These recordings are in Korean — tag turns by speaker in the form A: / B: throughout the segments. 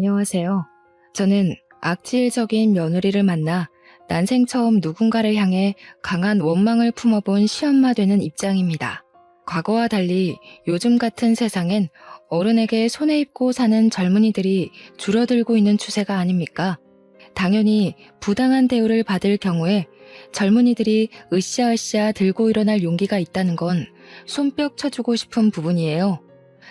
A: 안녕하세요. 저는 악질적인 며느리를 만나 난생 처음 누군가를 향해 강한 원망을 품어본 시엄마 되는 입장입니다. 과거와 달리 요즘 같은 세상엔 어른에게 손에 입고 사는 젊은이들이 줄어들고 있는 추세가 아닙니까? 당연히 부당한 대우를 받을 경우에 젊은이들이 으쌰으쌰 들고 일어날 용기가 있다는 건 손뼉 쳐주고 싶은 부분이에요.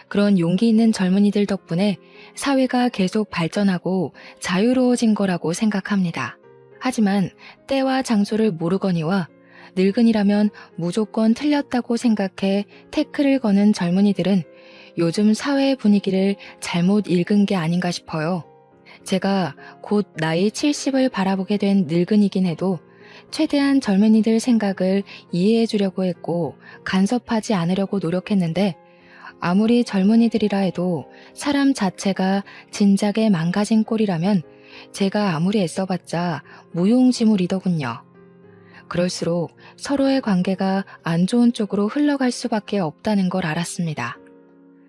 A: 그런 용기 있는 젊은이들 덕분에 사회가 계속 발전하고 자유로워진 거라고 생각합니다. 하지만 때와 장소를 모르거니와 늙은이라면 무조건 틀렸다고 생각해 태클을 거는 젊은이들은 요즘 사회 분위기를 잘못 읽은 게 아닌가 싶어요. 제가 곧 나이 70을 바라보게 된 늙은이긴 해도 최대한 젊은이들 생각을 이해해 주려고 했고 간섭하지 않으려고 노력했는데 아무리 젊은이들이라 해도 사람 자체가 진작에 망가진 꼴이라면 제가 아무리 애써봤자 무용지물이더군요. 그럴수록 서로의 관계가 안 좋은 쪽으로 흘러갈 수밖에 없다는 걸 알았습니다.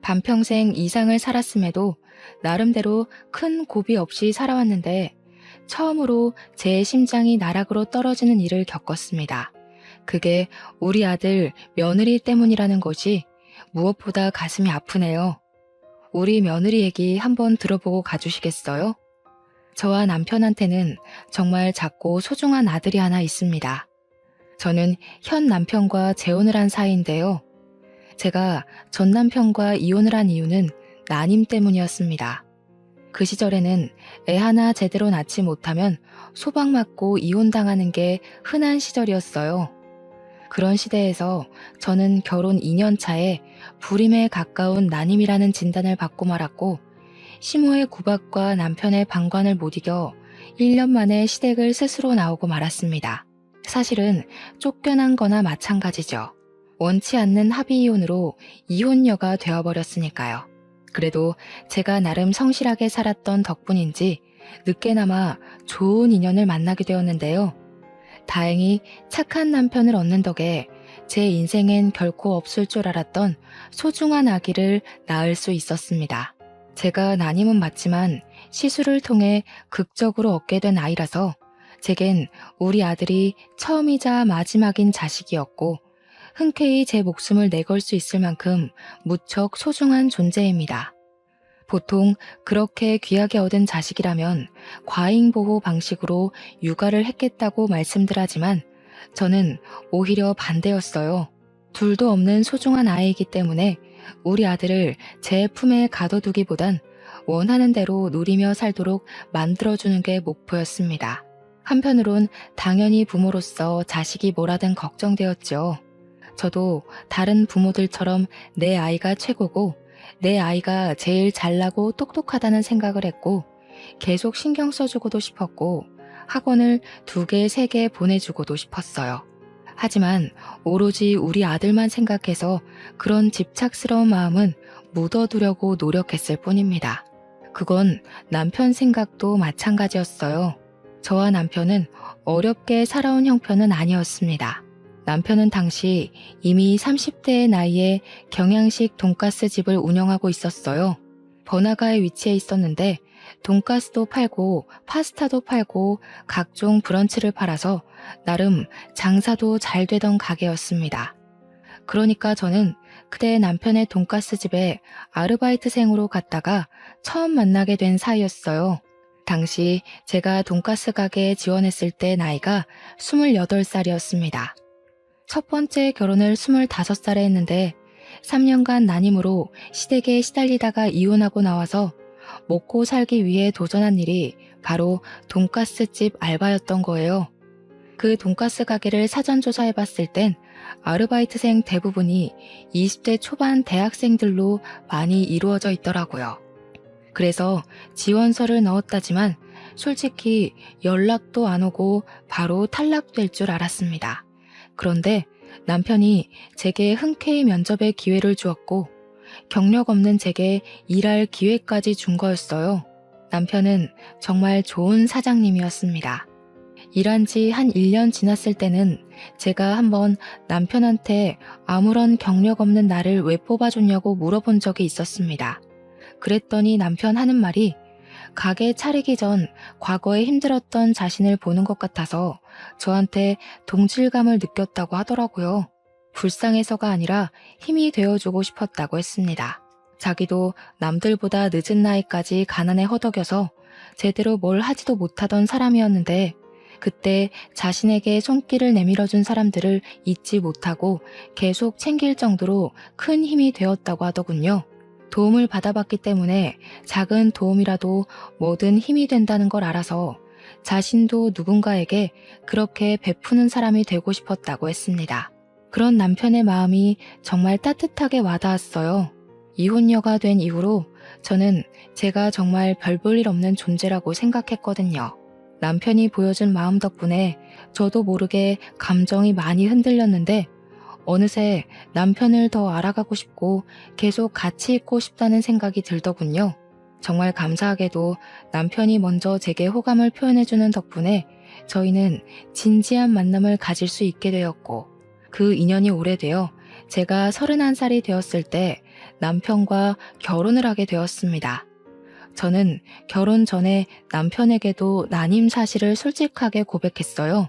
A: 반평생 이상을 살았음에도 나름대로 큰 고비 없이 살아왔는데 처음으로 제 심장이 나락으로 떨어지는 일을 겪었습니다. 그게 우리 아들 며느리 때문이라는 것이 무엇보다 가슴이 아프네요. 우리 며느리 얘기 한번 들어보고 가주시겠어요? 저와 남편한테는 정말 작고 소중한 아들이 하나 있습니다. 저는 현 남편과 재혼을 한 사이인데요. 제가 전 남편과 이혼을 한 이유는 난임 때문이었습니다. 그 시절에는 애 하나 제대로 낳지 못하면 소박맞고 이혼당하는 게 흔한 시절이었어요. 그런 시대에서 저는 결혼 2년 차에 불임에 가까운 난임이라는 진단을 받고 말았고 시모의 구박과 남편의 방관을 못 이겨 1년 만에 시댁을 스스로 나오고 말았습니다. 사실은 쫓겨난 거나 마찬가지죠. 원치 않는 합의 이혼으로 이혼녀가 되어버렸으니까요. 그래도 제가 나름 성실하게 살았던 덕분인지 늦게나마 좋은 인연을 만나게 되었는데요. 다행히 착한 남편을 얻는 덕에 제 인생엔 결코 없을 줄 알았던 소중한 아기를 낳을 수 있었습니다. 제가 난임은 맞지만 시술을 통해 극적으로 얻게 된 아이라서 제겐 우리 아들이 처음이자 마지막인 자식이었고 흔쾌히 제 목숨을 내걸 수 있을 만큼 무척 소중한 존재입니다. 보통 그렇게 귀하게 얻은 자식이라면 과잉보호 방식으로 육아를 했겠다고 말씀들 하지만 저는 오히려 반대였어요. 둘도 없는 소중한 아이이기 때문에 우리 아들을 제 품에 가둬두기보단 원하는 대로 누리며 살도록 만들어주는 게 목표였습니다. 한편으론 당연히 부모로서 자식이 뭐라든 걱정되었죠. 저도 다른 부모들처럼 내 아이가 최고고 내 아이가 제일 잘나고 똑똑하다는 생각을 했고 계속 신경 써주고도 싶었고 학원을 2개, 3개 보내주고도 싶었어요. 하지만 오로지 우리 아들만 생각해서 그런 집착스러운 마음은 묻어두려고 노력했을 뿐입니다. 그건 남편 생각도 마찬가지였어요. 저와 남편은 어렵게 살아온 형편은 아니었습니다. 남편은 당시 이미 30대의 나이에 경양식 돈가스 집을 운영하고 있었어요. 번화가에 위치해 있었는데 돈가스도 팔고 파스타도 팔고 각종 브런치를 팔아서 나름 장사도 잘 되던 가게였습니다. 그러니까 저는 그때 남편의 돈가스 집에 아르바이트생으로 갔다가 처음 만나게 된 사이였어요. 당시 제가 돈가스 가게에 지원했을 때 나이가 28살이었습니다. 첫 번째 결혼을 25살에 했는데 3년간 난임으로 시댁에 시달리다가 이혼하고 나와서 먹고 살기 위해 도전한 일이 바로 돈가스집 알바였던 거예요. 그 돈가스 가게를 사전조사해봤을 땐 아르바이트생 대부분이 20대 초반 대학생들로 많이 이루어져 있더라고요. 그래서 지원서를 넣었다지만 솔직히 연락도 안 오고 바로 탈락될 줄 알았습니다. 그런데 남편이 제게 흔쾌히 면접의 기회를 주었고 경력 없는 제게 일할 기회까지 준 거였어요. 남편은 정말 좋은 사장님이었습니다. 일한 지 한 1년 지났을 때는 제가 한번 남편한테 아무런 경력 없는 나를 왜 뽑아줬냐고 물어본 적이 있었습니다. 그랬더니 남편 하는 말이 가게 차리기 전 과거에 힘들었던 자신을 보는 것 같아서 저한테 동질감을 느꼈다고 하더라고요. 불쌍해서가 아니라 힘이 되어주고 싶었다고 했습니다. 자기도 남들보다 늦은 나이까지 가난에 허덕여서 제대로 뭘 하지도 못하던 사람이었는데 그때 자신에게 손길을 내밀어준 사람들을 잊지 못하고 계속 챙길 정도로 큰 힘이 되었다고 하더군요. 도움을 받아봤기 때문에 작은 도움이라도 뭐든 힘이 된다는 걸 알아서 자신도 누군가에게 그렇게 베푸는 사람이 되고 싶었다고 했습니다. 그런 남편의 마음이 정말 따뜻하게 와닿았어요. 이혼녀가 된 이후로 저는 제가 정말 별 볼 일 없는 존재라고 생각했거든요. 남편이 보여준 마음 덕분에 저도 모르게 감정이 많이 흔들렸는데 어느새 남편을 더 알아가고 싶고 계속 같이 있고 싶다는 생각이 들더군요. 정말 감사하게도 남편이 먼저 제게 호감을 표현해주는 덕분에 저희는 진지한 만남을 가질 수 있게 되었고 그 인연이 오래되어 제가 31살이 되었을 때 남편과 결혼을 하게 되었습니다. 저는 결혼 전에 남편에게도 난임 사실을 솔직하게 고백했어요.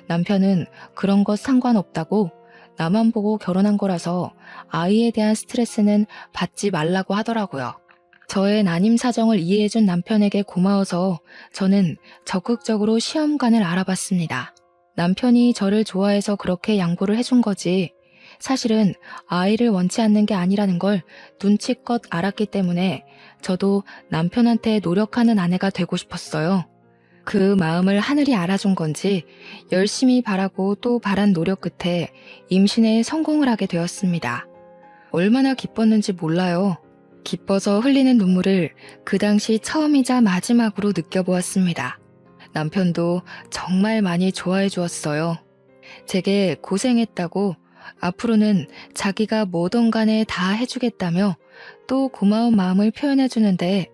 A: 남편은 그런 것 상관없다고 나만 보고 결혼한 거라서 아이에 대한 스트레스는 받지 말라고 하더라고요. 저의 난임 사정을 이해해준 남편에게 고마워서 저는 적극적으로 시험관을 알아봤습니다. 남편이 저를 좋아해서 그렇게 양보를 해준 거지 사실은 아이를 원치 않는 게 아니라는 걸 눈치껏 알았기 때문에 저도 남편한테 노력하는 아내가 되고 싶었어요. 그 마음을 하늘이 알아준 건지 열심히 바라고 또 바란 노력 끝에 임신에 성공을 하게 되었습니다. 얼마나 기뻤는지 몰라요. 기뻐서 흘리는 눈물을 그 당시 처음이자 마지막으로 느껴보았습니다. 남편도 정말 많이 좋아해 주었어요. 제게 고생했다고 앞으로는 자기가 뭐든 간에 다 해주겠다며 또 고마운 마음을 표현해 주는데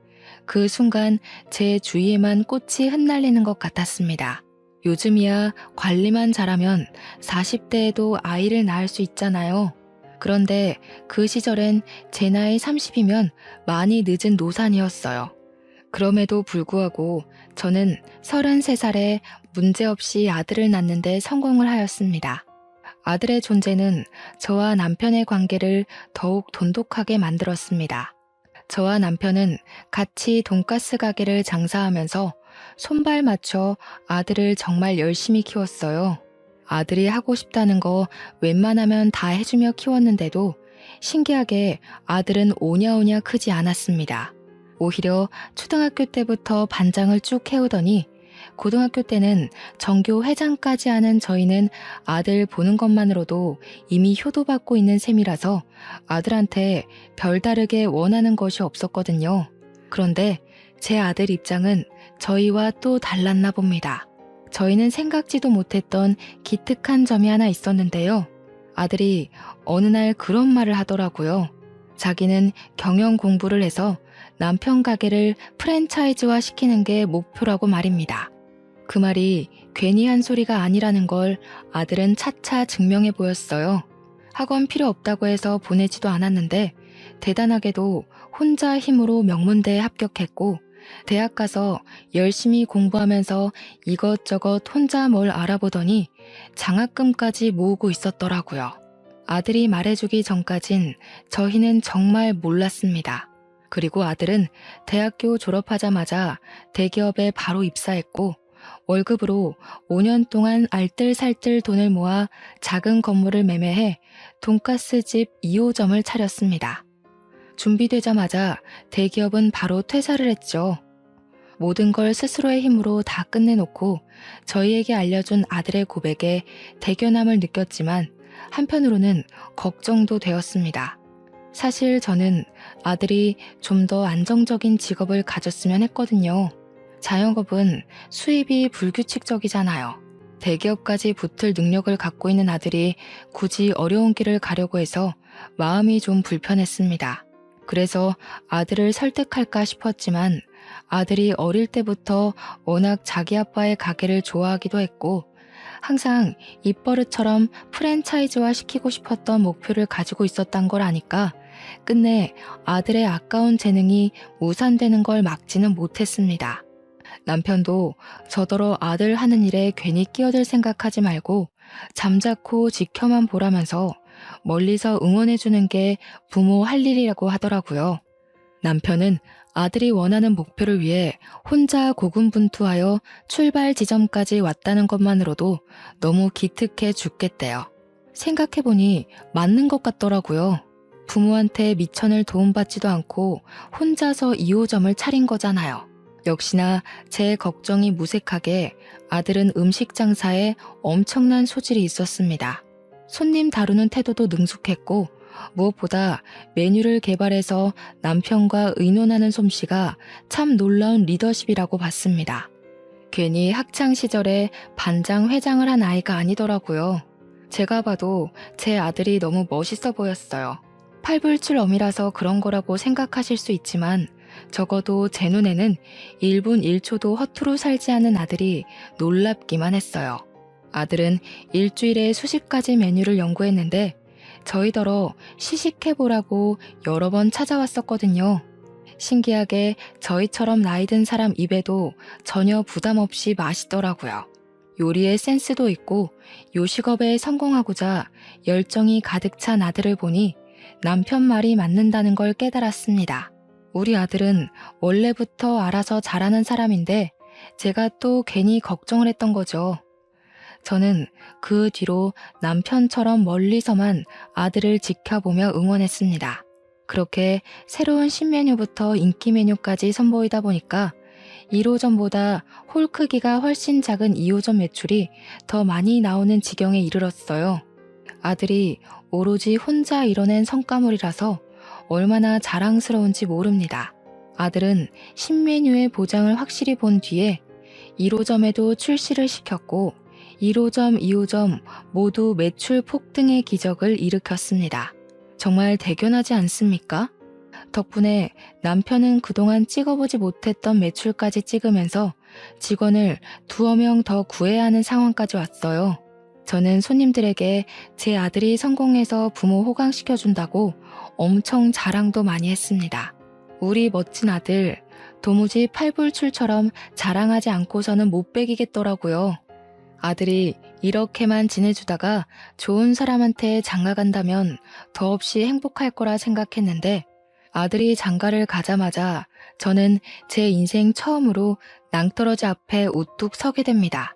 A: 그 순간 제 주위에만 꽃이 흩날리는 것 같았습니다. 요즘이야 관리만 잘하면 40대에도 아이를 낳을 수 있잖아요. 그런데 그 시절엔 제 나이 30이면 많이 늦은 노산이었어요. 그럼에도 불구하고 저는 33살에 문제없이 아들을 낳는데 성공을 하였습니다. 아들의 존재는 저와 남편의 관계를 더욱 돈독하게 만들었습니다. 저와 남편은 같이 돈가스 가게를 장사하면서 손발 맞춰 아들을 정말 열심히 키웠어요. 아들이 하고 싶다는 거 웬만하면 다 해주며 키웠는데도 신기하게 아들은 오냐오냐 크지 않았습니다. 오히려 초등학교 때부터 반장을 쭉 해오더니 고등학교 때는 전교 회장까지 하는 저희는 아들 보는 것만으로도 이미 효도받고 있는 셈이라서 아들한테 별다르게 원하는 것이 없었거든요. 그런데 제 아들 입장은 저희와 또 달랐나 봅니다. 저희는 생각지도 못했던 기특한 점이 하나 있었는데요. 아들이 어느 날 그런 말을 하더라고요. 자기는 경영 공부를 해서 남편 가게를 프랜차이즈화 시키는 게 목표라고 말입니다. 그 말이 괜히 한 소리가 아니라는 걸 아들은 차차 증명해 보였어요. 학원 필요 없다고 해서 보내지도 않았는데 대단하게도 혼자 힘으로 명문대에 합격했고 대학 가서 열심히 공부하면서 이것저것 혼자 뭘 알아보더니 장학금까지 모으고 있었더라고요. 아들이 말해주기 전까진 저희는 정말 몰랐습니다. 그리고 아들은 대학교 졸업하자마자 대기업에 바로 입사했고 월급으로 5년 동안 알뜰살뜰 돈을 모아 작은 건물을 매매해 돈가스집 2호점을 차렸습니다. 준비되자마자 대기업은 바로 퇴사를 했죠. 모든 걸 스스로의 힘으로 다 끝내놓고 저희에게 알려준 아들의 고백에 대견함을 느꼈지만 한편으로는 걱정도 되었습니다. 사실 저는 아들이 좀 더 안정적인 직업을 가졌으면 했거든요. 자영업은 수입이 불규칙적이잖아요. 대기업까지 붙을 능력을 갖고 있는 아들이 굳이 어려운 길을 가려고 해서 마음이 좀 불편했습니다. 그래서 아들을 설득할까 싶었지만 아들이 어릴 때부터 워낙 자기 아빠의 가게를 좋아하기도 했고 항상 입버릇처럼 프랜차이즈화 시키고 싶었던 목표를 가지고 있었던 걸 아니까 끝내 아들의 아까운 재능이 무산되는 걸 막지는 못했습니다. 남편도 저더러 아들 하는 일에 괜히 끼어들 생각하지 말고 잠자코 지켜만 보라면서 멀리서 응원해주는 게 부모 할 일이라고 하더라고요. 남편은 아들이 원하는 목표를 위해 혼자 고군분투하여 출발 지점까지 왔다는 것만으로도 너무 기특해 죽겠대요. 생각해보니 맞는 것 같더라고요. 부모한테 미천을 도움받지도 않고 혼자서 2호점을 차린 거잖아요. 역시나 제 걱정이 무색하게 아들은 음식 장사에 엄청난 소질이 있었습니다. 손님 다루는 태도도 능숙했고 무엇보다 메뉴를 개발해서 남편과 의논하는 솜씨가 참 놀라운 리더십이라고 봤습니다. 괜히 학창 시절에 반장 회장을 한 아이가 아니더라고요. 제가 봐도 제 아들이 너무 멋있어 보였어요. 팔불출엄이라서 그런 거라고 생각하실 수 있지만 적어도 제 눈에는 1분 1초도 허투루 살지 않은 아들이 놀랍기만 했어요. 아들은 일주일에 수십 가지 메뉴를 연구했는데 저희더러 시식해보라고 여러 번 찾아왔었거든요. 신기하게 저희처럼 나이 든 사람 입에도 전혀 부담 없이 맛있더라고요. 요리에 센스도 있고 요식업에 성공하고자 열정이 가득 찬 아들을 보니 남편 말이 맞는다는 걸 깨달았습니다. 우리 아들은 원래부터 알아서 잘하는 사람인데 제가 또 괜히 걱정을 했던 거죠. 저는 그 뒤로 남편처럼 멀리서만 아들을 지켜보며 응원했습니다. 그렇게 새로운 신메뉴부터 인기 메뉴까지 선보이다 보니까 1호점보다 홀 크기가 훨씬 작은 2호점 매출이 더 많이 나오는 지경에 이르렀어요. 아들이 오로지 혼자 이뤄낸 성과물이라서 얼마나 자랑스러운지 모릅니다. 아들은 신메뉴의 보장을 확실히 본 뒤에 1호점에도 출시를 시켰고 1호점, 2호점 모두 매출 폭등의 기적을 일으켰습니다. 정말 대견하지 않습니까? 덕분에 남편은 그동안 찍어보지 못했던 매출까지 찍으면서 직원을 2명 더 구해야 하는 상황까지 왔어요. 저는 손님들에게 제 아들이 성공해서 부모 호강시켜준다고 엄청 자랑도 많이 했습니다. 우리 멋진 아들, 도무지 팔불출처럼 자랑하지 않고서는 못 배기겠더라고요. 아들이 이렇게만 지내주다가 좋은 사람한테 장가간다면 더없이 행복할 거라 생각했는데 아들이 장가를 가자마자 저는 제 인생 처음으로 낭떠러지 앞에 우뚝 서게 됩니다.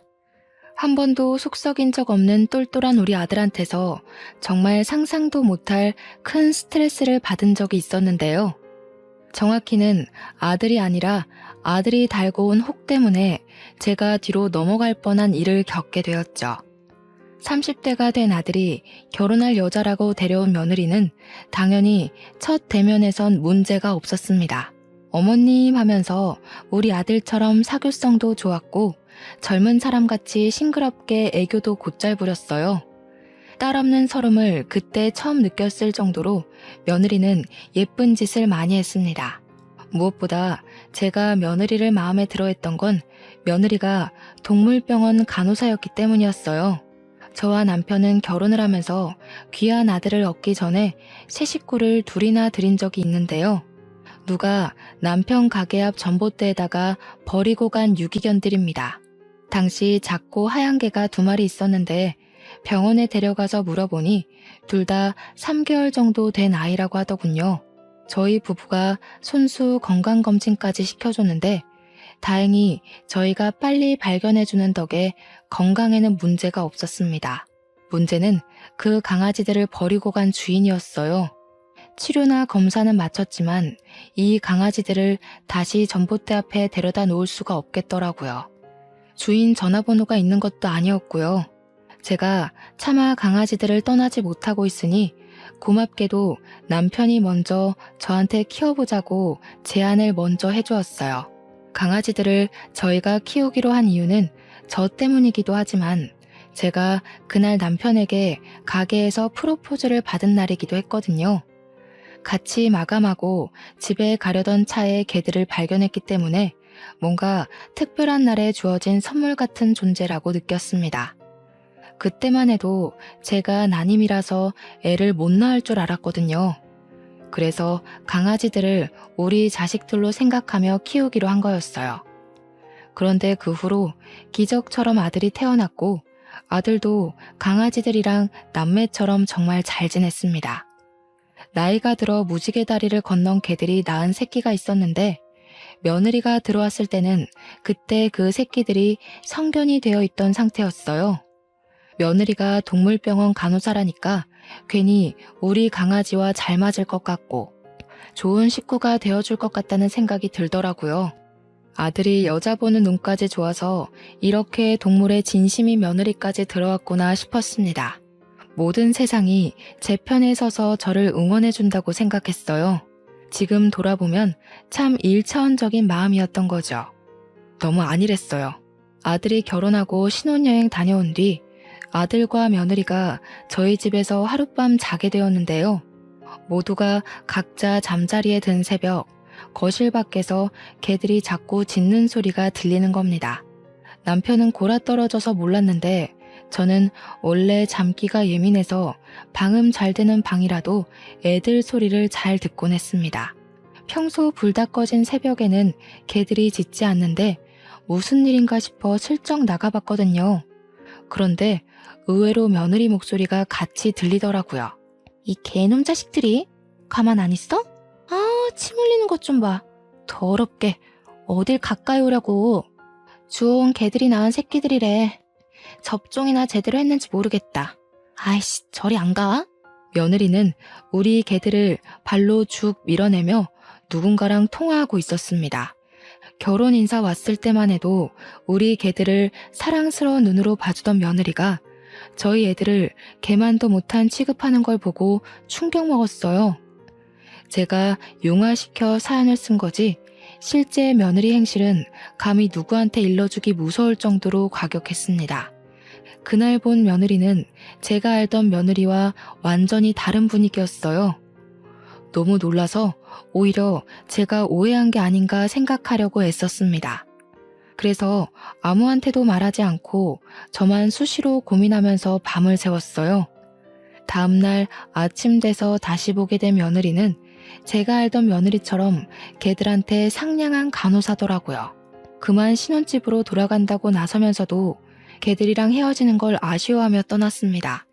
A: 한 번도 속 썩인 적 없는 똘똘한 우리 아들한테서 정말 상상도 못할 큰 스트레스를 받은 적이 있었는데요. 정확히는 아들이 아니라 아들이 달고 온 혹 때문에 제가 뒤로 넘어갈 뻔한 일을 겪게 되었죠. 30대가 된 아들이 결혼할 여자라고 데려온 며느리는 당연히 첫 대면에선 문제가 없었습니다. 어머님 하면서 우리 아들처럼 사교성도 좋았고 젊은 사람같이 싱그럽게 애교도 곧잘 부렸어요. 딸 없는 서름을 그때 처음 느꼈을 정도로 며느리는 예쁜 짓을 많이 했습니다. 무엇보다 제가 며느리를 마음에 들어했던 건 며느리가 동물병원 간호사였기 때문이었어요. 저와 남편은 결혼을 하면서 귀한 아들을 얻기 전에 새 식구를 둘이나 들인 적이 있는데요. 누가 남편 가게 앞 전봇대에다가 버리고 간 유기견들입니다. 당시 작고 하얀 개가 2마리 있었는데 병원에 데려가서 물어보니 둘 다 3개월 정도 된 아이라고 하더군요. 저희 부부가 손수 건강검진까지 시켜줬는데 다행히 저희가 빨리 발견해주는 덕에 건강에는 문제가 없었습니다. 문제는 그 강아지들을 버리고 간 주인이었어요. 치료나 검사는 마쳤지만 이 강아지들을 다시 전봇대 앞에 데려다 놓을 수가 없겠더라고요. 주인 전화번호가 있는 것도 아니었고요. 제가 차마 강아지들을 떠나지 못하고 있으니 고맙게도 남편이 먼저 저한테 키워보자고 제안을 먼저 해주었어요. 강아지들을 저희가 키우기로 한 이유는 저 때문이기도 하지만 제가 그날 남편에게 가게에서 프로포즈를 받은 날이기도 했거든요. 같이 마감하고 집에 가려던 차에 개들을 발견했기 때문에 뭔가 특별한 날에 주어진 선물 같은 존재라고 느꼈습니다. 그때만 해도 제가 난임이라서 애를 못 낳을 줄 알았거든요. 그래서 강아지들을 우리 자식들로 생각하며 키우기로 한 거였어요. 그런데 그 후로 기적처럼 아들이 태어났고 아들도 강아지들이랑 남매처럼 정말 잘 지냈습니다. 나이가 들어 무지개 다리를 건넌 개들이 낳은 새끼가 있었는데 며느리가 들어왔을 때는 그때 그 새끼들이 성견이 되어 있던 상태였어요. 며느리가 동물병원 간호사라니까 괜히 우리 강아지와 잘 맞을 것 같고 좋은 식구가 되어줄 것 같다는 생각이 들더라고요. 아들이 여자 보는 눈까지 좋아서 이렇게 동물의 진심인 며느리까지 들어왔구나 싶었습니다. 모든 세상이 제 편에 서서 저를 응원해준다고 생각했어요. 지금 돌아보면 참 1차원적인 마음이었던 거죠. 너무 안일했어요. 아들이 결혼하고 신혼여행 다녀온 뒤 아들과 며느리가 저희 집에서 하룻밤 자게 되었는데요. 모두가 각자 잠자리에 든 새벽, 거실 밖에서 개들이 자꾸 짖는 소리가 들리는 겁니다. 남편은 골아떨어져서 몰랐는데 저는 원래 잠기가 예민해서 방음 잘 되는 방이라도 애들 소리를 잘 듣곤 했습니다. 평소 불 다 꺼진 새벽에는 개들이 짖지 않는데 무슨 일인가 싶어 슬쩍 나가봤거든요. 그런데 의외로 며느리 목소리가 같이 들리더라고요. 이 개놈 자식들이 가만 안 있어? 아, 침 흘리는 것 좀 봐. 더럽게 어딜 가까이 오려고. 주워온 개들이 낳은 새끼들이래. 접종이나 제대로 했는지 모르겠다. 아이씨, 저리 안 가? 며느리는 우리 개들을 발로 쭉 밀어내며 누군가랑 통화하고 있었습니다. 결혼 인사 왔을 때만 해도 우리 개들을 사랑스러운 눈으로 봐주던 며느리가 저희 애들을 개만도 못한 취급하는 걸 보고 충격 먹었어요. 제가 용화시켜 사연을 쓴 거지 실제 며느리 행실은 감히 누구한테 일러주기 무서울 정도로 과격했습니다. 그날 본 며느리는 제가 알던 며느리와 완전히 다른 분위기였어요. 너무 놀라서 오히려 제가 오해한 게 아닌가 생각하려고 애썼습니다. 그래서 아무한테도 말하지 않고 저만 수시로 고민하면서 밤을 새웠어요. 다음날 아침 돼서 다시 보게 된 며느리는 제가 알던 며느리처럼 개들한테 상냥한 간호사더라고요. 그만 신혼집으로 돌아간다고 나서면서도 개들이랑 헤어지는 걸 아쉬워하며 떠났습니다.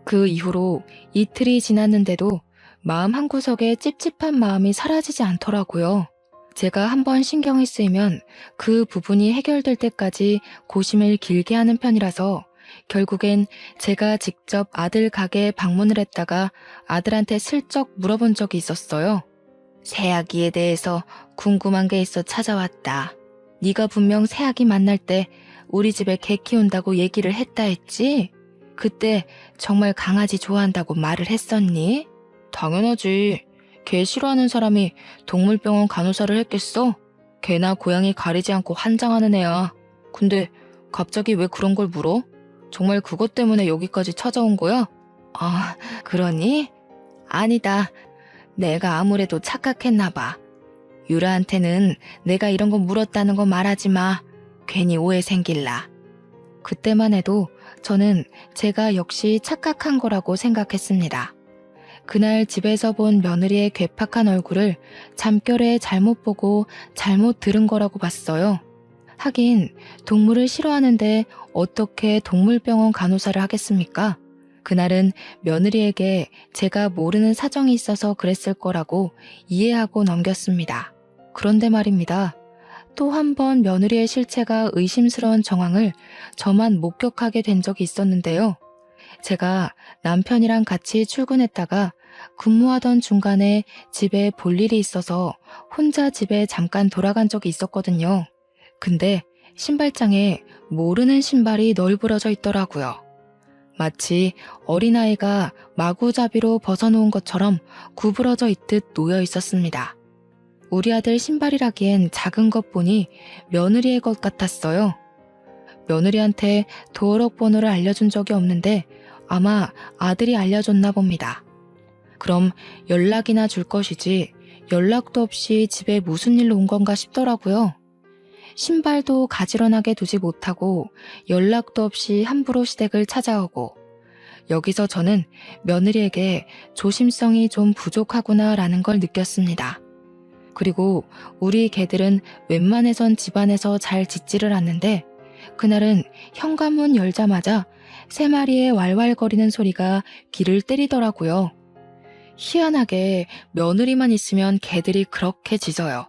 A: 그 이후로 이틀이 지났는데도 마음 한구석에 찝찝한 마음이 사라지지 않더라고요. 제가 한번 신경이 쓰이면 그 부분이 해결될 때까지 고심을 길게 하는 편이라서 결국엔 제가 직접 아들 가게에 방문을 했다가 아들한테 슬쩍 물어본 적이 있었어요. 새아기에 대해서 궁금한 게 있어 찾아왔다. 네가 분명 새아기 만날 때 우리 집에 개 키운다고 얘기를 했다 했지? 그때 정말 강아지 좋아한다고 말을 했었니? 당연하지. 개 싫어하는 사람이 동물병원 간호사를 했겠어? 개나 고양이 가리지 않고 환장하는 애야. 근데 갑자기 왜 그런 걸 물어? 정말 그것 때문에 여기까지 찾아온 거야? 아, 그러니? 아니다. 내가 아무래도 착각했나 봐. 유라한테는 내가 이런 거 물었다는 거 말하지 마. 괜히 오해 생길라. 그때만 해도 저는 제가 역시 착각한 거라고 생각했습니다. 그날 집에서 본 며느리의 괴팍한 얼굴을 잠결에 잘못 보고 잘못 들은 거라고 봤어요. 하긴 동물을 싫어하는데 어떻게 동물병원 간호사를 하겠습니까? 그날은 며느리에게 제가 모르는 사정이 있어서 그랬을 거라고 이해하고 넘겼습니다. 그런데 말입니다. 또 한 번 며느리의 실체가 의심스러운 정황을 저만 목격하게 된 적이 있었는데요. 제가 남편이랑 같이 출근했다가 근무하던 중간에 집에 볼 일이 있어서 혼자 집에 잠깐 돌아간 적이 있었거든요. 근데 신발장에 모르는 신발이 널브러져 있더라고요. 마치 어린아이가 마구잡이로 벗어놓은 것처럼 구부러져 있듯 놓여 있었습니다. 우리 아들 신발이라기엔 작은 것 보니 며느리의 것 같았어요. 며느리한테 도어록 번호를 알려준 적이 없는데 아마 아들이 알려줬나 봅니다. 그럼 연락이나 줄 것이지 연락도 없이 집에 무슨 일로 온 건가 싶더라고요. 신발도 가지런하게 두지 못하고 연락도 없이 함부로 시댁을 찾아오고 여기서 저는 며느리에게 조심성이 좀 부족하구나라는 걸 느꼈습니다. 그리고 우리 개들은 웬만해선 집안에서 잘 짖지를 않는데 그날은 현관문 열자마자 3마리의 왈왈거리는 소리가 귀를 때리더라고요. 희한하게 며느리만 있으면 개들이 그렇게 짖어요.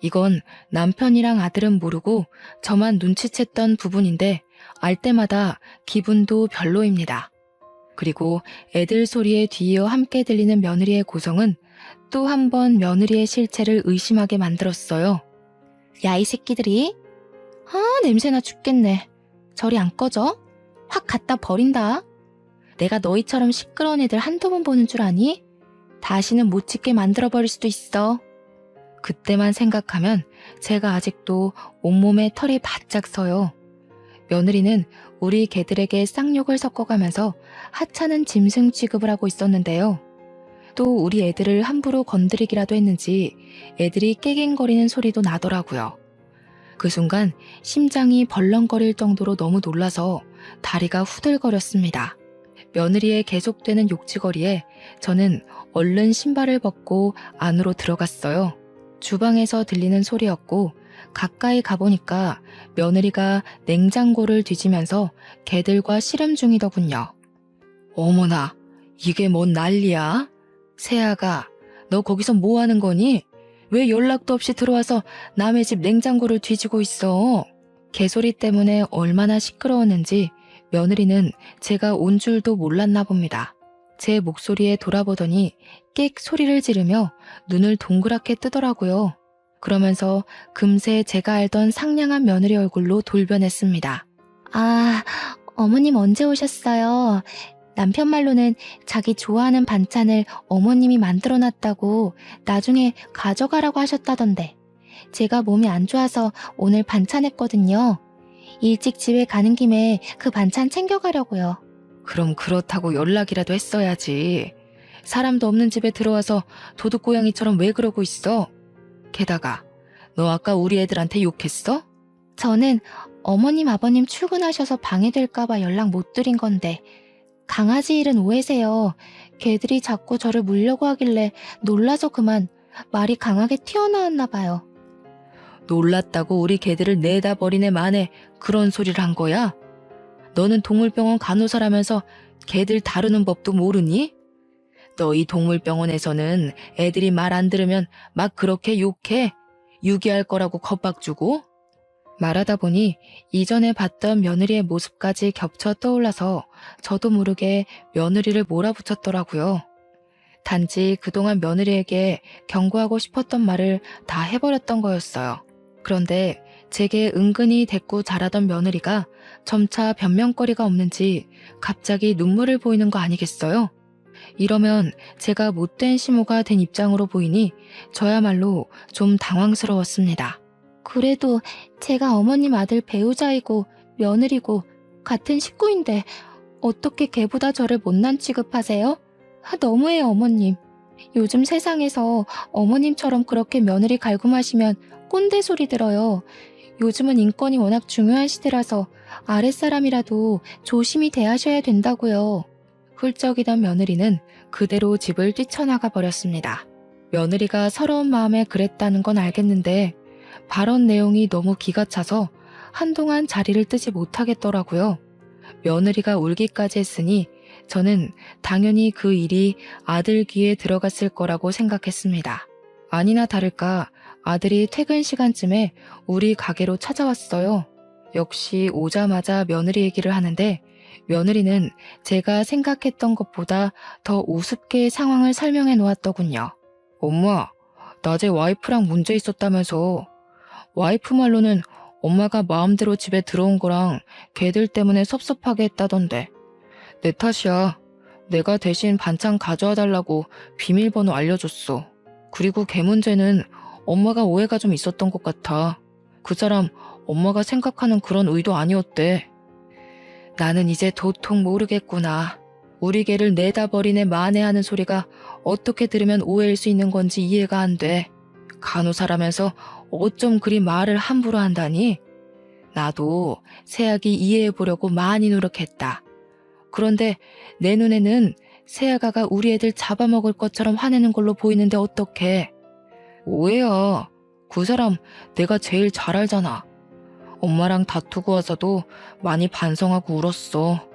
A: 이건 남편이랑 아들은 모르고 저만 눈치챘던 부분인데 알 때마다 기분도 별로입니다. 그리고 애들 소리에 뒤이어 함께 들리는 며느리의 고성은 또 한 번 며느리의 실체를 의심하게 만들었어요. 야, 이 새끼들이. 냄새나 죽겠네. 저리 안 꺼져? 확 갖다 버린다. 내가 너희처럼 시끄러운 애들 한두 번 보는 줄 아니? 다시는 못 짖게 만들어버릴 수도 있어. 그때만 생각하면 제가 아직도 온몸에 털이 바짝 서요. 며느리는 우리 개들에게 쌍욕을 섞어가면서 하찮은 짐승 취급을 하고 있었는데요. 또 우리 애들을 함부로 건드리기라도 했는지 애들이 깨갱거리는 소리도 나더라고요. 그 순간 심장이 벌렁거릴 정도로 너무 놀라서 다리가 후들거렸습니다. 며느리의 계속되는 욕지거리에 저는 얼른 신발을 벗고 안으로 들어갔어요. 주방에서 들리는 소리였고 가까이 가보니까 며느리가 냉장고를 뒤지면서 개들과 씨름 중이더군요. 어머나, 이게 뭔 난리야? 세아가, 너 거기서 뭐 하는 거니? 왜 연락도 없이 들어와서 남의 집 냉장고를 뒤지고 있어? 개소리 때문에 얼마나 시끄러웠는지 며느리는 제가 온 줄도 몰랐나 봅니다. 제 목소리에 돌아보더니 끽 소리를 지르며 눈을 동그랗게 뜨더라고요. 그러면서 금세 제가 알던 상냥한 며느리 얼굴로 돌변했습니다. 아, 어머님 언제 오셨어요? 남편 말로는 자기 좋아하는 반찬을 어머님이 만들어놨다고 나중에 가져가라고 하셨다던데 제가 몸이 안 좋아서 오늘 반찬했거든요. 일찍 집에 가는 김에 그 반찬 챙겨가려고요. 그럼 그렇다고 연락이라도 했어야지. 사람도 없는 집에 들어와서 도둑고양이처럼 왜 그러고 있어? 게다가 너 아까 우리 애들한테 욕했어? 저는 어머님 아버님 출근하셔서 방해될까봐 연락 못 드린 건데 강아지 일은 오해세요. 개들이 자꾸 저를 물려고 하길래 놀라서 그만 말이 강하게 튀어나왔나 봐요. 놀랐다고 우리 개들을 내다 버리네 만에 그런 소리를 한 거야? 너는 동물병원 간호사라면서 개들 다루는 법도 모르니? 너희 동물병원에서는 애들이 말 안 들으면 막 그렇게 욕해? 유기할 거라고 겁박 주고? 말하다 보니 이전에 봤던 며느리의 모습까지 겹쳐 떠올라서 저도 모르게 며느리를 몰아붙였더라고요. 단지 그동안 며느리에게 경고하고 싶었던 말을 다 해버렸던 거였어요. 그런데 제게 은근히 대꾸 잘하던 며느리가 점차 변명거리가 없는지 갑자기 눈물을 보이는 거 아니겠어요? 이러면 제가 못된 시모가 된 입장으로 보이니 저야말로 좀 당황스러웠습니다. 그래도 제가 어머님 아들 배우자이고 며느리고 같은 식구인데 어떻게 걔보다 저를 못난 취급하세요? 너무해요, 어머님. 요즘 세상에서 어머님처럼 그렇게 며느리 갈굼하시면 꼰대 소리 들어요. 요즘은 인권이 워낙 중요한 시대라서 아랫사람이라도 조심히 대하셔야 된다고요. 훌쩍이던 며느리는 그대로 집을 뛰쳐나가 버렸습니다. 며느리가 서러운 마음에 그랬다는 건 알겠는데 발언 내용이 너무 기가 차서 한동안 자리를 뜨지 못하겠더라고요. 며느리가 울기까지 했으니 저는 당연히 그 일이 아들 귀에 들어갔을 거라고 생각했습니다. 아니나 다를까 아들이 퇴근 시간쯤에 우리 가게로 찾아왔어요. 역시 오자마자 며느리 얘기를 하는데 며느리는 제가 생각했던 것보다 더 우습게 상황을 설명해 놓았더군요. 엄마, 낮에 와이프랑 문제 있었다면서. 와이프 말로는 엄마가 마음대로 집에 들어온 거랑 걔들 때문에 섭섭하게 했다던데. 내 탓이야. 내가 대신 반찬 가져와 달라고 비밀번호 알려줬어. 그리고 걔 문제는 엄마가 오해가 좀 있었던 것 같아. 그 사람 엄마가 생각하는 그런 의도 아니었대. 나는 이제 도통 모르겠구나. 우리 개를 내다 버리네 만회하는 소리가 어떻게 들으면 오해일 수 있는 건지 이해가 안 돼. 간호사라면서 어쩜 그리 말을 함부로 한다니? 나도 세아기 이해해보려고 많이 노력했다. 그런데 내 눈에는 새아가가 우리 애들 잡아먹을 것처럼 화내는 걸로 보이는데 어떡해. 오해야. 그 사람 내가 제일 잘 알잖아. 엄마랑 다투고 와서도 많이 반성하고 울었어.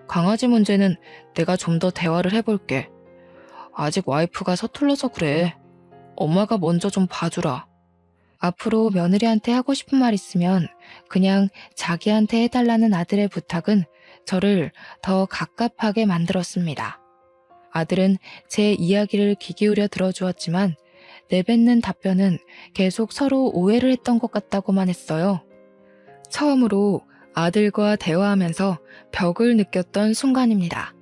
A: 강아지 문제는 내가 좀 더 대화를 해볼게. 아직 와이프가 서툴러서 그래. 엄마가 먼저 좀 봐주라. 앞으로 며느리한테 하고 싶은 말 있으면 그냥 자기한테 해달라는 아들의 부탁은 저를 더 갑갑하게 만들었습니다. 아들은 제 이야기를 귀 기울여 들어주었지만 내뱉는 답변은 계속 서로 오해를 했던 것 같다고만 했어요. 처음으로 아들과 대화하면서 벽을 느꼈던 순간입니다.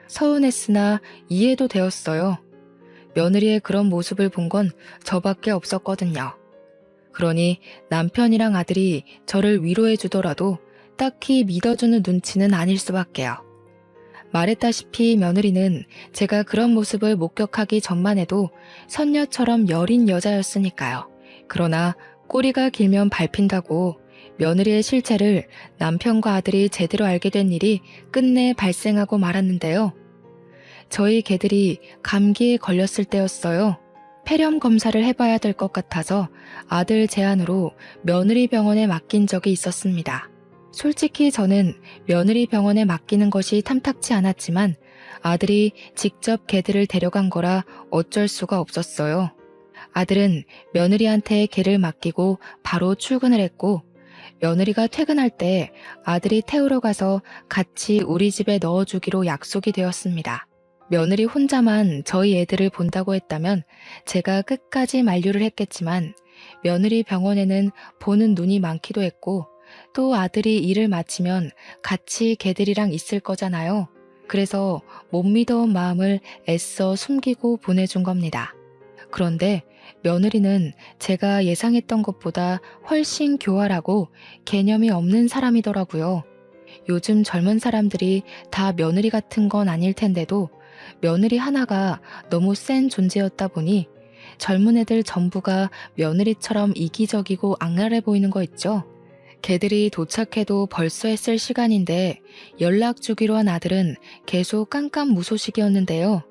A: 서운했으나 이해도 되었어요. 며느리의 그런 모습을 본 건 저밖에 없었거든요. 그러니 남편이랑 아들이 저를 위로해 주더라도 딱히 믿어주는 눈치는 아닐 수밖에요. 말했다시피 며느리는 제가 그런 모습을 목격하기 전만 해도 선녀처럼 여린 여자였으니까요. 그러나 꼬리가 길면 밟힌다고 며느리의 실체를 남편과 아들이 제대로 알게 된 일이 끝내 발생하고 말았는데요. 저희 개들이 감기에 걸렸을 때였어요. 폐렴 검사를 해봐야 될 것 같아서 아들 제안으로 며느리 병원에 맡긴 적이 있었습니다. 솔직히 저는 며느리 병원에 맡기는 것이 탐탁치 않았지만 아들이 직접 개들을 데려간 거라 어쩔 수가 없었어요. 아들은 며느리한테 개를 맡기고 바로 출근을 했고 며느리가 퇴근할 때 아들이 태우러 가서 같이 우리 집에 넣어주기로 약속이 되었습니다. 며느리 혼자만 저희 애들을 본다고 했다면 제가 끝까지 만류를 했겠지만 며느리 병원에는 보는 눈이 많기도 했고 또 아들이 일을 마치면 같이 개들이랑 있을 거잖아요. 그래서 못 믿어온 마음을 애써 숨기고 보내준 겁니다. 그런데 며느리는 제가 예상했던 것보다 훨씬 교활하고 개념이 없는 사람이더라고요. 요즘 젊은 사람들이 다 며느리 같은 건 아닐 텐데도 며느리 하나가 너무 센 존재였다 보니 젊은 애들 전부가 며느리처럼 이기적이고 악랄해 보이는 거 있죠. 개들이 도착해도 벌써 했을 시간인데 연락 주기로 한 아들은 계속 깜깜무소식이었는데요.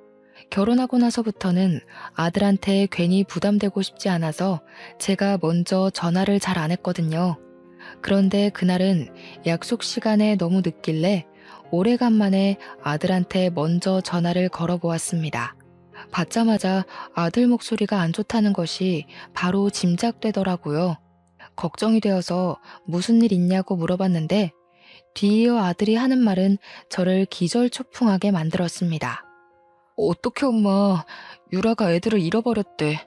A: 결혼하고 나서부터는 아들한테 괜히 부담되고 싶지 않아서 제가 먼저 전화를 잘 안 했거든요. 그런데 그날은 약속 시간에 너무 늦길래 오래간만에 아들한테 먼저 전화를 걸어보았습니다. 받자마자 아들 목소리가 안 좋다는 것이 바로 짐작되더라고요. 걱정이 되어서 무슨 일 있냐고 물어봤는데 뒤이어 아들이 하는 말은 저를 기절초풍하게 만들었습니다. 어떡해 엄마, 유라가 애들을 잃어버렸대.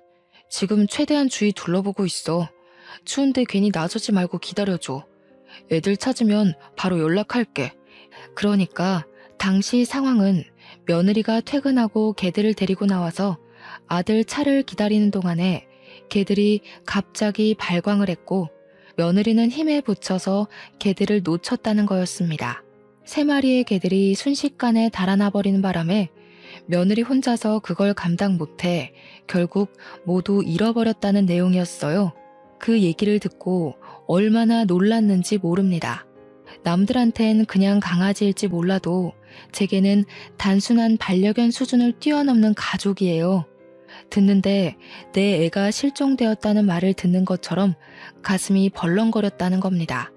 A: 지금 최대한 주위 둘러보고 있어. 추운데 괜히 나서지 말고 기다려줘. 애들 찾으면 바로 연락할게. 그러니까 당시 상황은 며느리가 퇴근하고 개들을 데리고 나와서 아들 차를 기다리는 동안에 개들이 갑자기 발광을 했고 며느리는 힘에 부쳐서 개들을 놓쳤다는 거였습니다. 3마리의 개들이 순식간에 달아나 버리는 바람에 며느리 혼자서 그걸 감당 못해 결국 모두 잃어버렸다는 내용이었어요. 그 얘기를 듣고 얼마나 놀랐는지 모릅니다. 남들한텐 그냥 강아지일지 몰라도 제게는 단순한 반려견 수준을 뛰어넘는 가족이에요. 듣는데 내 애가 실종되었다는 말을 듣는 것처럼 가슴이 벌렁거렸다는 겁니다.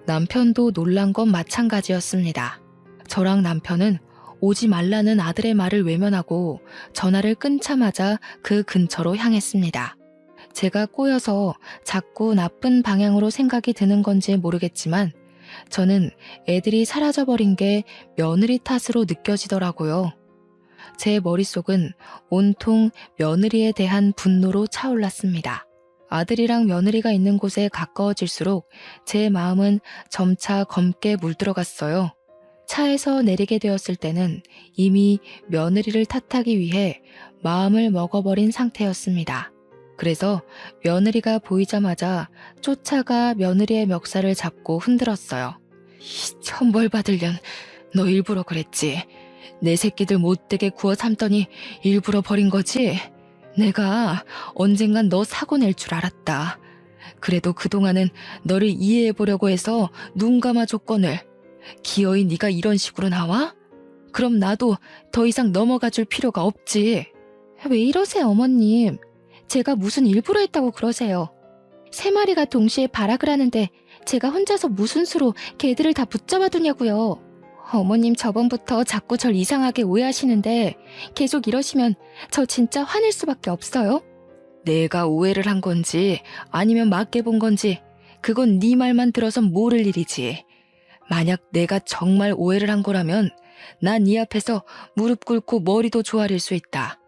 A: 남편도 놀란 건 마찬가지였습니다. 저랑 남편은 오지 말라는 아들의 말을 외면하고 전화를 끊자마자 그 근처로 향했습니다. 제가 꼬여서 자꾸 나쁜 방향으로 생각이 드는 건지 모르겠지만 저는 애들이 사라져버린 게 며느리 탓으로 느껴지더라고요. 제 머릿속은 온통 며느리에 대한 분노로 차올랐습니다. 아들이랑 며느리가 있는 곳에 가까워질수록 제 마음은 점차 검게 물들어갔어요. 차에서 내리게 되었을 때는 이미 며느리를 탓하기 위해 마음을 먹어버린 상태였습니다. 그래서 며느리가 보이자마자 쫓아가 며느리의 멱살을 잡고 흔들었어요. 이 천벌받을 년, 너 일부러 그랬지. 내 새끼들 못되게 구워 삶더니 일부러 버린 거지? 내가 언젠간 너 사고 낼 줄 알았다. 그래도 그동안은 너를 이해해보려고 해서 눈 감아 줬거늘. 기어이 네가 이런 식으로 나와? 그럼 나도 더 이상 넘어가 줄 필요가 없지. 왜 이러세요, 어머님? 제가 무슨 일부러 했다고 그러세요. 3마리가 동시에 발악을 하는데 제가 혼자서 무슨 수로 개들을 다 붙잡아 두냐고요. 어머님 저번부터 자꾸 절 이상하게 오해하시는데 계속 이러시면 저 진짜 화낼 수밖에 없어요. 내가 오해를 한 건지 아니면 맞게 본 건지 그건 네 말만 들어선 모를 일이지. 만약 내가 정말 오해를 한 거라면 난 네 앞에서 무릎 꿇고 머리도 조아릴 수 있다.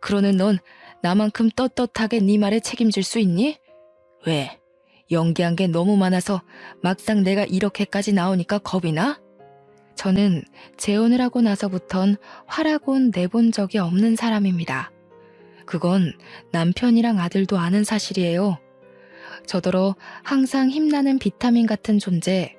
A: 그러는 넌 나만큼 떳떳하게 네 말에 책임질 수 있니? 왜? 연기한 게 너무 많아서 막상 내가 이렇게까지 나오니까 겁이 나? 저는 재혼을 하고 나서부턴 화라곤 내본 적이 없는 사람입니다. 그건 남편이랑 아들도 아는 사실이에요. 저더러 항상 힘나는 비타민 같은 존재,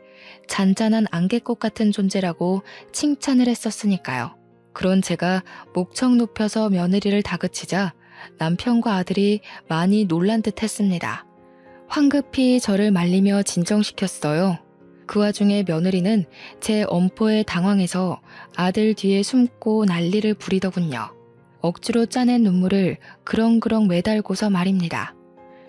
A: 잔잔한 안개꽃 같은 존재라고 칭찬을 했었으니까요. 그런 제가 목청 높여서 며느리를 다그치자 남편과 아들이 많이 놀란 듯 했습니다. 황급히 저를 말리며 진정시켰어요. 그 와중에 며느리는 제 엄포에 당황해서 아들 뒤에 숨고 난리를 부리더군요. 억지로 짜낸 눈물을 그렁그렁 매달고서 말입니다.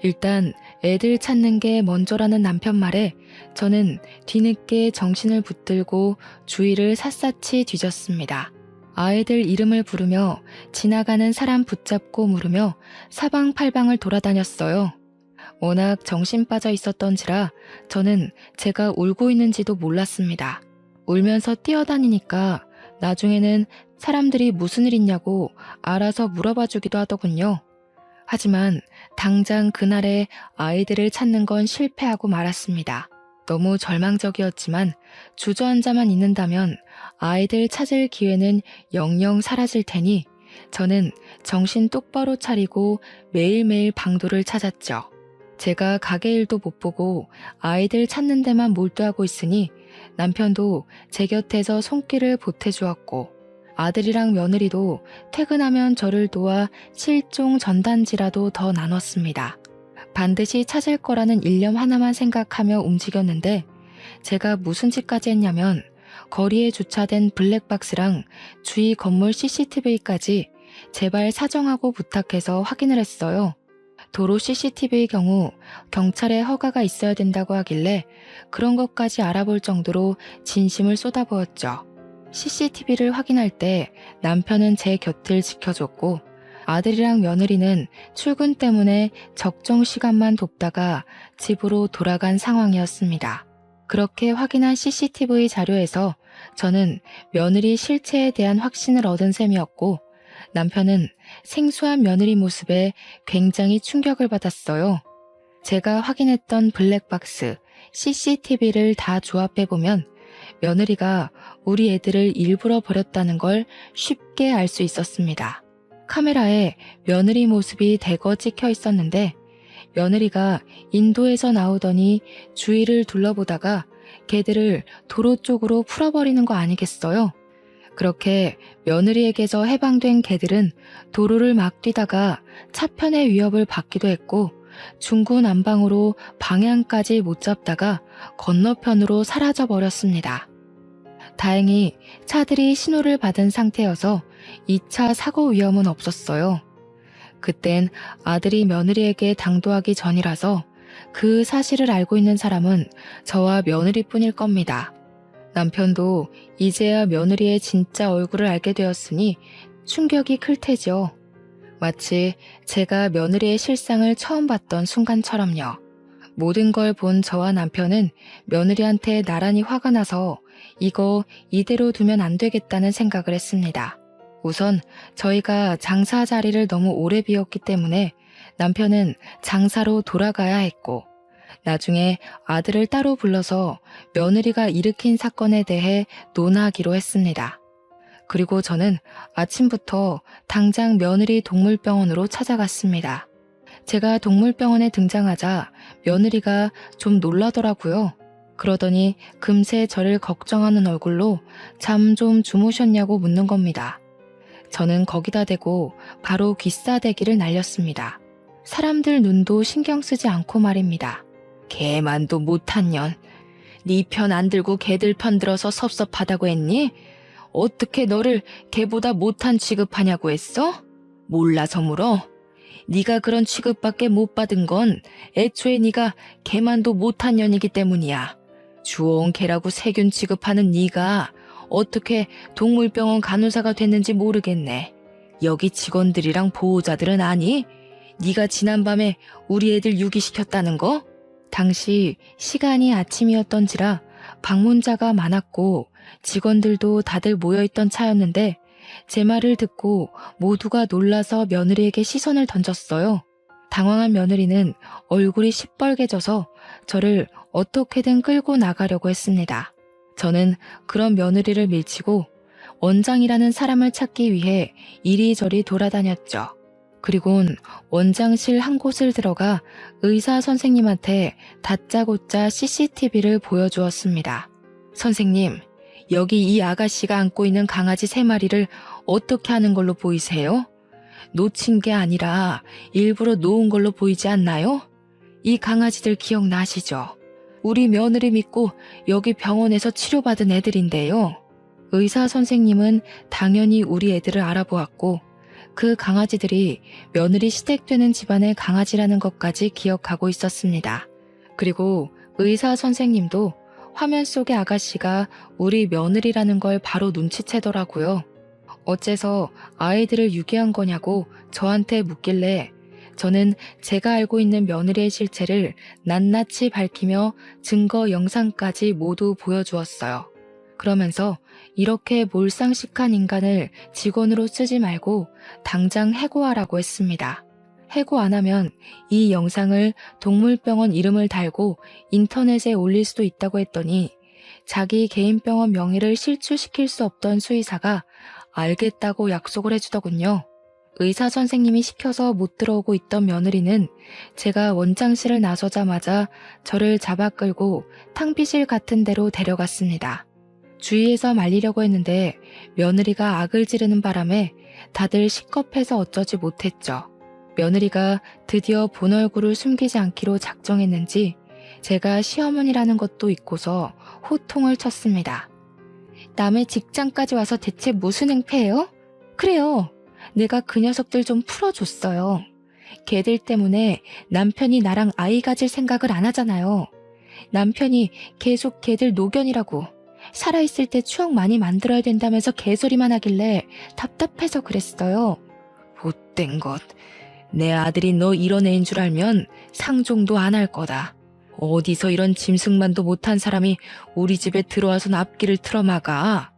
A: 일단 애들 찾는 게 먼저라는 남편 말에 저는 뒤늦게 정신을 붙들고 주위를 샅샅이 뒤졌습니다. 아이들 이름을 부르며 지나가는 사람 붙잡고 물으며 사방팔방을 돌아다녔어요. 워낙 정신 빠져 있었던지라 저는 제가 울고 있는지도 몰랐습니다. 울면서 뛰어다니니까 나중에는 사람들이 무슨 일 있냐고 알아서 물어봐 주기도 하더군요. 하지만 당장 그날에 아이들을 찾는 건 실패하고 말았습니다. 너무 절망적이었지만 주저앉아만 있는다면 아이들 찾을 기회는 영영 사라질 테니 저는 정신 똑바로 차리고 매일매일 방도를 찾았죠. 제가 가게 일도 못 보고 아이들 찾는 데만 몰두하고 있으니 남편도 제 곁에서 손길을 보태주었고 아들이랑 며느리도 퇴근하면 저를 도와 실종 전단지라도 더 나눴습니다. 반드시 찾을 거라는 일념 하나만 생각하며 움직였는데 제가 무슨 짓까지 했냐면 거리에 주차된 블랙박스랑 주위 건물 CCTV까지 제발 사정하고 부탁해서 확인을 했어요. 도로 CCTV의 경우 경찰의 허가가 있어야 된다고 하길래 그런 것까지 알아볼 정도로 진심을 쏟아부었죠. CCTV를 확인할 때 남편은 제 곁을 지켜줬고 아들이랑 며느리는 출근 때문에 적정 시간만 돕다가 집으로 돌아간 상황이었습니다. 그렇게 확인한 CCTV 자료에서 저는 며느리 실체에 대한 확신을 얻은 셈이었고 남편은 생소한 며느리 모습에 굉장히 충격을 받았어요. 제가 확인했던 블랙박스, CCTV를 다 조합해보면 며느리가 우리 애들을 일부러 버렸다는 걸 쉽게 알 수 있었습니다. 카메라에 며느리 모습이 대거 찍혀 있었는데 며느리가 인도에서 나오더니 주위를 둘러보다가 개들을 도로 쪽으로 풀어버리는 거 아니겠어요? 그렇게 며느리에게서 해방된 개들은 도로를 막 뛰다가 차편의 위협을 받기도 했고 중구난방으로 방향까지 못 잡다가 건너편으로 사라져 버렸습니다. 다행히 차들이 신호를 받은 상태여서 2차 사고 위험은 없었어요. 그땐 아들이 며느리에게 당도하기 전이라서 그 사실을 알고 있는 사람은 저와 며느리뿐일 겁니다. 남편도 이제야 며느리의 진짜 얼굴을 알게 되었으니 충격이 클 테죠. 마치 제가 며느리의 실상을 처음 봤던 순간처럼요. 모든 걸 본 저와 남편은 며느리한테 나란히 화가 나서 이거 이대로 두면 안 되겠다는 생각을 했습니다. 우선 저희가 장사 자리를 너무 오래 비웠기 때문에 남편은 장사로 돌아가야 했고 나중에 아들을 따로 불러서 며느리가 일으킨 사건에 대해 논하기로 했습니다. 그리고 저는 아침부터 당장 며느리 동물병원으로 찾아갔습니다. 제가 동물병원에 등장하자 며느리가 좀 놀라더라고요. 그러더니 금세 저를 걱정하는 얼굴로 잠 좀 주무셨냐고 묻는 겁니다. 저는 거기다 대고 바로 귀싸대기를 날렸습니다. 사람들 눈도 신경 쓰지 않고 말입니다. 개만도 못한 년. 네 편 안 들고 걔들 편 들어서 섭섭하다고 했니? 어떻게 너를 걔보다 못한 취급하냐고 했어? 몰라서 물어? 네가 그런 취급밖에 못 받은 건 애초에 네가 걔만도 못한 년이기 때문이야. 주워온 개라고 세균 취급하는 네가 어떻게 동물병원 간호사가 됐는지 모르겠네. 여기 직원들이랑 보호자들은 아니? 네가 지난밤에 우리 애들 유기시켰다는 거? 당시 시간이 아침이었던지라 방문자가 많았고 직원들도 다들 모여있던 차였는데 제 말을 듣고 모두가 놀라서 며느리에게 시선을 던졌어요. 당황한 며느리는 얼굴이 시뻘개져서 저를 어떻게든 끌고 나가려고 했습니다. 저는 그런 며느리를 밀치고 원장이라는 사람을 찾기 위해 이리저리 돌아다녔죠. 그리곤 원장실 한 곳을 들어가 의사 선생님한테 다짜고짜 CCTV를 보여주었습니다. 선생님, 여기 이 아가씨가 안고 있는 강아지 3마리를 어떻게 하는 걸로 보이세요? 놓친 게 아니라 일부러 놓은 걸로 보이지 않나요? 이 강아지들 기억나시죠? 우리 며느리 믿고 여기 병원에서 치료받은 애들인데요. 의사 선생님은 당연히 우리 애들을 알아보았고 그 강아지들이 며느리 시댁되는 집안의 강아지라는 것까지 기억하고 있었습니다. 그리고 의사 선생님도 화면 속의 아가씨가 우리 며느리라는 걸 바로 눈치채더라고요. 어째서 아이들을 유기한 거냐고 저한테 묻길래 저는 제가 알고 있는 며느리의 실체를 낱낱이 밝히며 증거 영상까지 모두 보여주었어요. 그러면서 이렇게 몰상식한 인간을 직원으로 쓰지 말고 당장 해고하라고 했습니다. 해고 안 하면 이 영상을 동물병원 이름을 달고 인터넷에 올릴 수도 있다고 했더니 자기 개인 병원 명의를 실추시킬 수 없던 수의사가 알겠다고 약속을 해주더군요. 의사 선생님이 시켜서 못 들어오고 있던 며느리는 제가 원장실을 나서자마자 저를 잡아 끌고 탕비실 같은 데로 데려갔습니다. 주위에서 말리려고 했는데 며느리가 악을 지르는 바람에 다들 시겁해서 어쩌지 못했죠. 며느리가 드디어 본 얼굴을 숨기지 않기로 작정했는지 제가 시어머니라는 것도 잊고서 호통을 쳤습니다. 남의 직장까지 와서 대체 무슨 행패예요? 그래요. 내가 그 녀석들 좀 풀어줬어요. 걔들 때문에 남편이 나랑 아이 가질 생각을 안 하잖아요. 남편이 계속 걔들 노견이라고 살아있을 때 추억 많이 만들어야 된다면서 개소리만 하길래 답답해서 그랬어요. 못된 것. 내 아들이 너 이런 애인 줄 알면 상종도 안 할 거다. 어디서 이런 짐승만도 못한 사람이 우리 집에 들어와서 앞길을 틀어막아.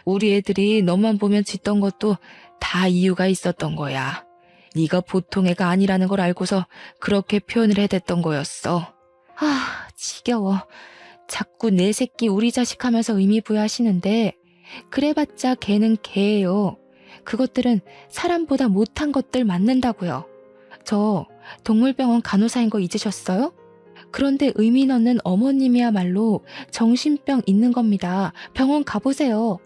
A: 우리 애들이 너만 보면 짖던 것도 다 이유가 있었던 거야. 네가 보통 애가 아니라는 걸 알고서 그렇게 표현을 해댔던 거였어. 아, 지겨워. 자꾸 내 새끼 우리 자식 하면서 의미 부여하시는데 그래봤자 걔는 걔예요. 그것들은 사람보다 못한 것들 맞는다고요. 저 동물병원 간호사인 거 잊으셨어요? 그런데 의미 넣는 어머님이야말로 정신병 있는 겁니다. 병원 가보세요.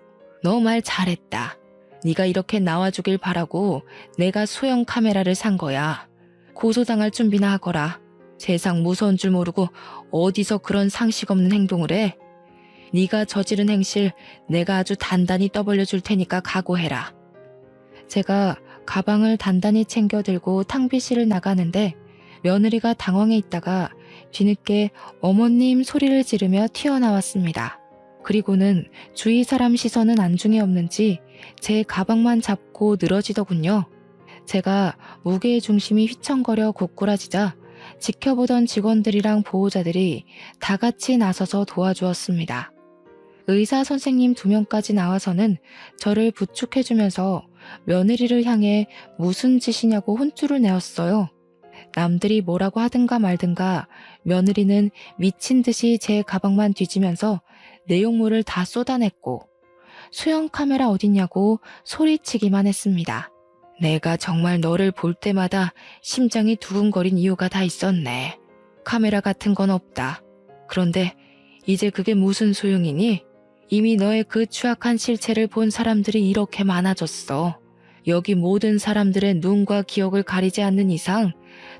A: 너 말 잘했다. 네가 이렇게 나와주길 바라고 내가 소형 카메라를 산 거야. 고소당할 준비나 하거라. 세상 무서운 줄 모르고 어디서 그런 상식 없는 행동을 해? 네가 저지른 행실 내가 아주 단단히 떠벌려 줄 테니까 각오해라. 제가 가방을 단단히 챙겨 들고 탕비실을 나가는데 며느리가 당황해 있다가 뒤늦게 어머님 소리를 지르며 튀어나왔습니다. 그리고는 주위 사람 시선은 안중에 없는지 제 가방만 잡고 늘어지더군요. 제가 무게의 중심이 휘청거려 고꾸라지자 지켜보던 직원들이랑 보호자들이 다 같이 나서서 도와주었습니다. 의사 선생님 2명까지 나와서는 저를 부축해주면서 며느리를 향해 무슨 짓이냐고 혼쭐을 내었어요. 남들이 뭐라고 하든가 말든가 며느리는 미친 듯이 제 가방만 뒤지면서 내용물을 다 쏟아냈고 수영 카메라 어딨냐고 소리치기만 했습니다. 내가 정말 너를 볼 때마다 심장이 두근거린 이유가 다 있었네. 카메라 같은 건 없다. 그런데 이제 그게 무슨 소용이니? 이미 너의 그 추악한 실체를 본 사람들이 이렇게 많아졌어. 여기 모든 사람들의 눈과 기억을 가리지 않는 이상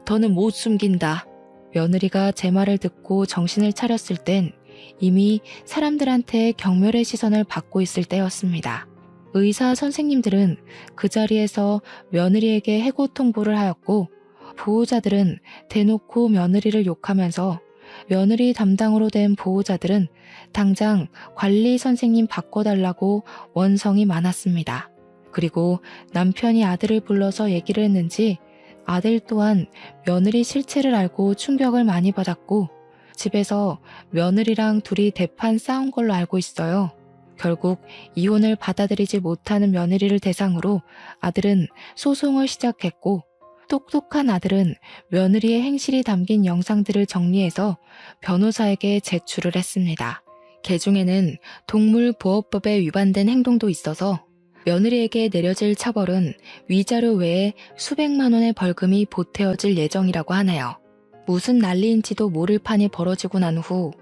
A: 더는 못 숨긴다. 며느리가 제 말을 듣고 정신을 차렸을 땐 이미 사람들한테 경멸의 시선을 받고 있을 때였습니다. 의사 선생님들은 그 자리에서 며느리에게 해고 통보를 하였고, 보호자들은 대놓고 며느리를 욕하면서 며느리 담당으로 된 보호자들은 당장 관리 선생님 바꿔달라고 원성이 많았습니다. 그리고 남편이 아들을 불러서 얘기를 했는지 아들 또한 며느리 실체를 알고 충격을 많이 받았고, 집에서 며느리랑 둘이 대판 싸운 걸로 알고 있어요. 결국 이혼을 받아들이지 못하는 며느리를 대상으로 아들은 소송을 시작했고, 똑똑한 아들은 며느리의 행실이 담긴 영상들을 정리해서 변호사에게 제출을 했습니다. 개중에는 동물보호법에 위반된 행동도 있어서 며느리에게 내려질 처벌은 위자료 외에 수백만 원의 벌금이 보태어질 예정이라고 하네요. 무슨 난리인지도 모를 판이 벌어지고 난 후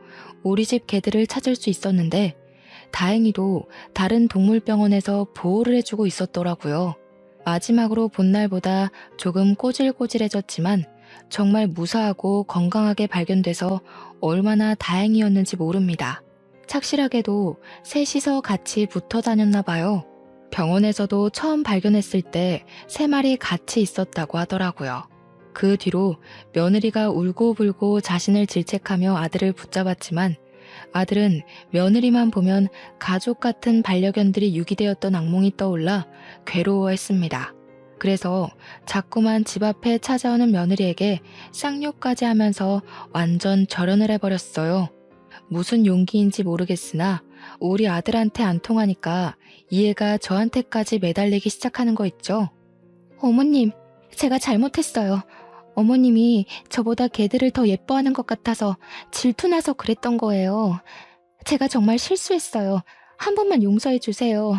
A: 우리 집 개들을 찾을 수 있었는데 다행히도 다른 동물병원에서 보호를 해주고 있었더라고요. 마지막으로 본 날보다 조금 꼬질꼬질해졌지만 정말 무사하고 건강하게 발견돼서 얼마나 다행이었는지 모릅니다. 착실하게도 셋이서 같이 붙어 다녔나 봐요. 병원에서도 처음 발견했을 때 3마리 같이 있었다고 하더라고요. 그 뒤로 며느리가 울고불고 자신을 질책하며 아들을 붙잡았지만 아들은 며느리만 보면 가족 같은 반려견들이 유기되었던 악몽이 떠올라 괴로워했습니다. 그래서 자꾸만 집 앞에 찾아오는 며느리에게 쌍욕까지 하면서 완전 절연을 해버렸어요. 무슨 용기인지 모르겠으나 우리 아들한테 안 통하니까 이해가 저한테까지 매달리기 시작하는 거 있죠. 어머님, 제가 잘못했어요. 어머님이 저보다 개들을 더 예뻐하는 것 같아서 질투나서 그랬던 거예요. 제가 정말 실수했어요. 한 번만 용서해 주세요.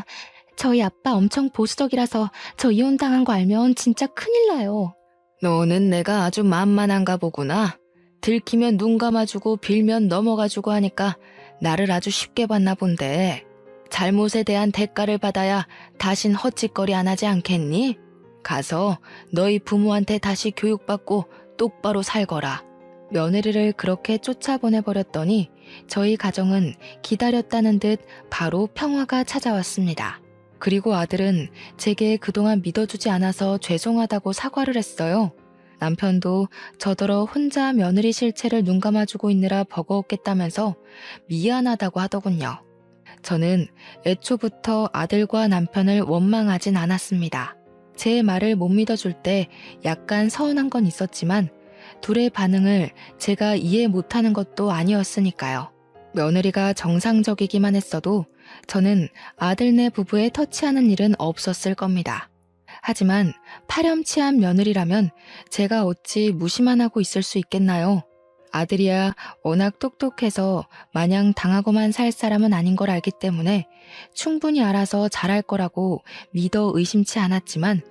A: 저희 아빠 엄청 보수적이라서 저 이혼당한 거 알면 진짜 큰일 나요. 너는 내가 아주 만만한가 보구나. 들키면 눈 감아주고 빌면 넘어가주고 하니까 나를 아주 쉽게 봤나 본데. 잘못에 대한 대가를 받아야 다신 헛짓거리 안 하지 않겠니? 가서 너희 부모한테 다시 교육받고 똑바로 살거라. 며느리를 그렇게 쫓아보내버렸더니 저희 가정은 기다렸다는 듯 바로 평화가 찾아왔습니다. 그리고 아들은 제게 그동안 믿어주지 않아서 죄송하다고 사과를 했어요. 남편도 저더러 혼자 며느리 실체를 눈감아주고 있느라 버거웠겠다면서 미안하다고 하더군요. 저는 애초부터 아들과 남편을 원망하진 않았습니다. 제 말을 못 믿어줄 때 약간 서운한 건 있었지만 둘의 반응을 제가 이해 못하는 것도 아니었으니까요. 며느리가 정상적이기만 했어도 저는 아들네 부부에 터치하는 일은 없었을 겁니다. 하지만 파렴치한 며느리라면 제가 어찌 무시만 하고 있을 수 있겠나요? 아들이야 워낙 똑똑해서 마냥 당하고만 살 사람은 아닌 걸 알기 때문에 충분히 알아서 잘할 거라고 믿어 의심치 않았지만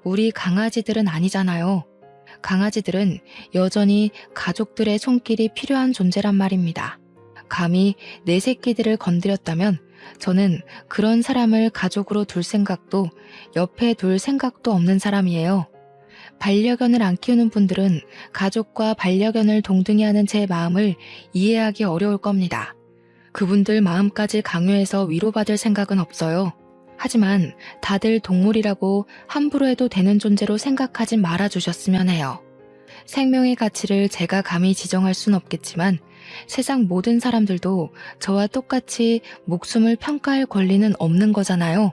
A: 우리 강아지들은 아니잖아요. 강아지들은 여전히 가족들의 손길이 필요한 존재란 말입니다. 감히 내 새끼들을 건드렸다면 저는 그런 사람을 가족으로 둘 생각도 옆에 둘 생각도 없는 사람이에요. 반려견을 안 키우는 분들은 가족과 반려견을 동등히 하는 제 마음을 이해하기 어려울 겁니다. 그분들 마음까지 강요해서 위로받을 생각은 없어요. 하지만 다들 동물이라고 함부로 해도 되는 존재로 생각하지 말아주셨으면 해요. 생명의 가치를 제가 감히 지정할 순 없겠지만 세상 모든 사람들도 저와 똑같이 목숨을 평가할 권리는 없는 거잖아요.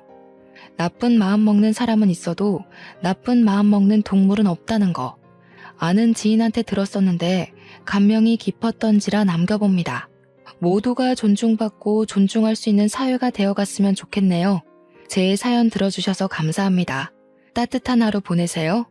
A: 나쁜 마음 먹는 사람은 있어도 나쁜 마음 먹는 동물은 없다는 거. 아는 지인한테 들었었는데 감명이 깊었던지라 남겨봅니다. 모두가 존중받고 존중할 수 있는 사회가 되어갔으면 좋겠네요. 제 사연 들어주셔서 감사합니다. 따뜻한 하루 보내세요.